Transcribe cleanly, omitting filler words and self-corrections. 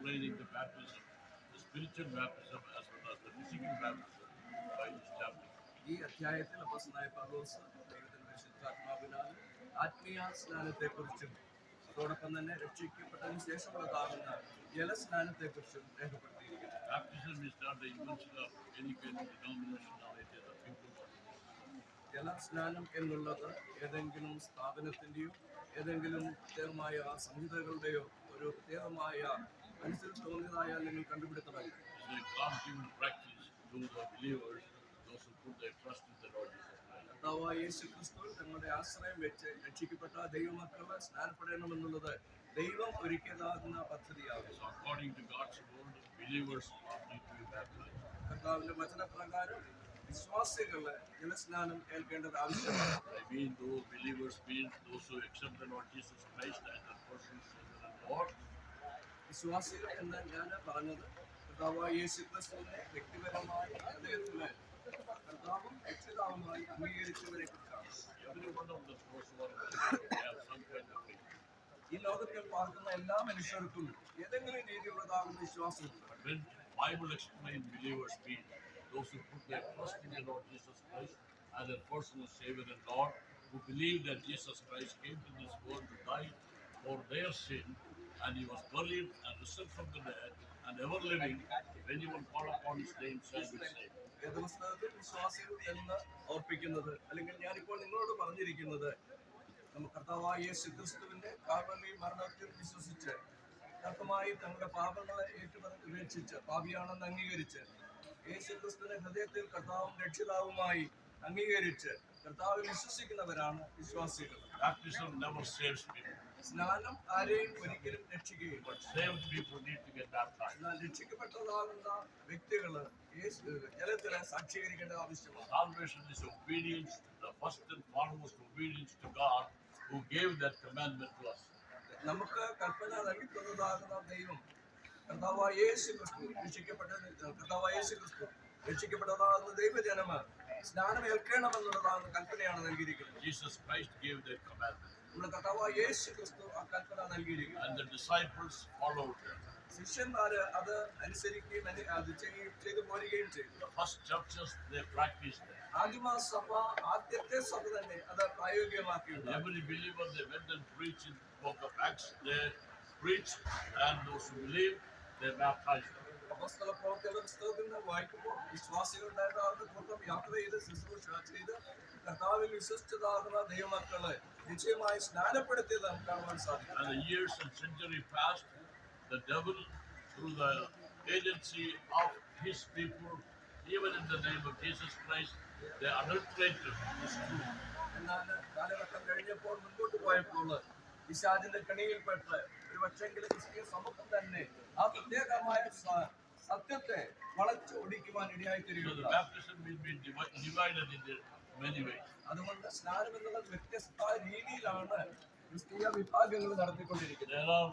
explaining the baptism, the spiritual baptism as well as the physical baptism by this chapter. ഈ അധ്യായത്തിൽ അപ്പോസ്തലനായ പൗലോസ് ദൈവത്തിന്റെ പരിശുദ്ധാത്മാവിനാൽ ആത്മീയ സ്നാനത്തെക്കുറിച്ചും അതോടൊപ്പം തന്നെ രക്ഷിക്കപ്പെട്ടതിന് ശേഷമുള്ളതാകുന്ന ജലസ്നാനത്തെക്കുറിച്ചും രേഖപ്പെടുത്തിയിരിക്കുന്നു. Baptism is not the invention of any kind of denomination or it is a people. ജലസ്നാനം എന്നുള്ളത് ഏതെങ്കിലും സ്ഥാപനത്തിന്റെയോ ഏതെങ്കിലും പ്രത്യേകമായ സംഹിതകളുടെയോ ഒരു പ്രത്യേകമായ മനസ്സിൽ തോന്നിയതായ അല്ലെങ്കിൽ കണ്ടുപിടുത്തമല്ല. It's a God-given practice to the believers, those who put their trust in the Lord Jesus Christ. കർത്താവായ യേശു ക്രിസ്തുവിൽ തങ്ങളുടെ ആശ്രയം വെച്ച് രക്ഷിക്കപ്പെട്ട ദൈവമക്കളെ സ്നാനപ്പെടണമെന്നുള്ളത് ദൈവം ഒരുക്കിയതാകുന്ന പദ്ധതിയാകും. So according to God's word, believers need to be baptized. കർത്താവിന്റെ വചനപ്രകാരം വിശ്വാസികള് ജലസ്നാനം ഏൽക്കേണ്ടത് ആവശ്യമാണ്. I mean, those believers mean those who accept the Lord Jesus Christ as their personal Savior and Lord. വിശ്വാസികൾ എന്ന് ഞാൻ പറഞ്ഞത് കർത്താവായ യേശു ക്രിസ്തുവിനെ വ്യക്തിപരമായി ഹൃദയത്തില് കർത്താവും രക്ഷിതാവുമായി അംഗീകരിച്ചവരെ കുറിച്ചാണ്. Every one of the those who are have some kind of faith. ഈ ലോകത്തിൽ പാർക്കുന്ന എല്ലാ മനുഷ്യർക്കും ഏതെങ്കിലും രീതിയിലുള്ളതാകുന്ന വിശ്വാസമുണ്ട്. But when Bible explains believers mean those who put their trust in the Lord Jesus Christ as their personal Savior and Lord, who believe that Jesus Christ came to this world to die for their sin, and he was buried and risen from the dead, and ever living, if anyone call upon his name shall be saved. വേദപുസ്തകത്തിൽ വിശ്വാസികൾ എന്ന് ഓർപ്പിക്കുന്നത് അല്ലെങ്കിൽ ഞാനിപ്പോൾ നിങ്ങളോട് പറഞ്ഞിരിക്കുന്നത് നമുക്ക് കർത്താവായ യേശു ക്രിസ്തുവിന്റെ കാൽവരി മരണത്തിൽ വിശ്വസിച്ച് കർത്തമായി തങ്ങളുടെ പാപങ്ങളെ ഉപേക്ഷിച്ച് പാപിയാണെന്ന് അംഗീകരിച്ച് യേശു ക്രിസ്തുവിന്റെ ഹൃദയത്തിൽ കർത്താവും രക്ഷിതാവുമായി അംഗീകരിച്ച് കർത്താവിൽ വിശ്വസിക്കുന്നവരാണ് വിശ്വാസികൾ. Baptism never saves people, സ്നാനം ആരെയും ഒരിക്കലും രക്ഷിക്കുകയില്ല. but saved people need to get baptized. എന്നാൽ രക്ഷിക്കപ്പെട്ടതാകുന്ന വ്യക്തികള് ജലത്തില് സാക്ഷീകരിക്കേണ്ട ആവശ്യമാണ്. Salvation is obedience, the first and foremost obedience to God who gave that commandment to us. നമുക്ക് കൽപ്പന നൽകിത്തന്നതാകുന്ന ദൈവം കർത്താവായ യേശു ക്രിസ്തു രക്ഷിക്കപ്പെട്ടതാകുന്ന ദൈവജനമ സ്നാനം ഏൽക്കണമെന്നുള്ളതാകുന്ന കൽപ്പനയാണ് നൽകിയിരിക്കുന്നത്. Jesus Christ gave that commandment, നമ്മുടെ കർത്താവായ യേശു ക്രിസ്തു ആ കൽപ്പന നൽകിയിരിക്കുന്നു. and the disciples followed it. ശിഷ്യന്മാര് അത് അനുസരിക്കുകയും അത് ചെയ്തു പോരുകയും ചെയ്തു. The first churches, they practiced it. ആദിമ സഭ ആദ്യത്തെ സഭ തന്നെ അത് പ്രായോഗികമാക്കിയിട്ടുണ്ട്. Every believer, they went and preached in the book of Acts, they preached, and those who believed, they baptized them. അപ്പോസ്തല പ്രവൃത്തികളുടെ പുസ്തകത്തിൽ നിന്ന് വായിക്കുമ്പോൾ വിശ്വാസികളുണ്ടായിരുന്ന കൂട്ടം യാത്ര ചെയ്ത് ശുശ്രൂഷ ചെയ്ത് കർത്താവിൽ വിശ്വസിച്ചതാകുന്ന ദൈവമക്കളെ നിശ്ചയമായി സ്നാനപ്പെടുത്തിയത് നമുക്ക് കാണുവാൻ സാധിക്കും. And the years and century passed, the devil, through the agency of his people, even in the name of Jesus Christ, they adulterated this truth. എന്നാൽ കാലഘട്ടം കഴിഞ്ഞപ്പോൾ മുൻപോട്ട് പോയപ്പോൾ പിശാചിന്റെ കെണിയിൽപ്പെട്ട് ഒരു പക്ഷെങ്കിലും ക്രിസ്തീയ സമൂഹം തന്നെ ആ പ്രത്യേകമായ സത്യത്തെ വളച്ച് ഒടിക്കുവാൻ ഇടയായി So the തീരുകയുണ്ടായി. baptism will be divided in many ways. അതുകൊണ്ട് സ്നാനം എന്നുള്ളത് വ്യത്യസ്ത രീതിയിലാണ് ക്രിസ്തീയ വിഭാഗങ്ങൾ നടത്തിക്കൊണ്ടിരിക്കുന്നത്. There are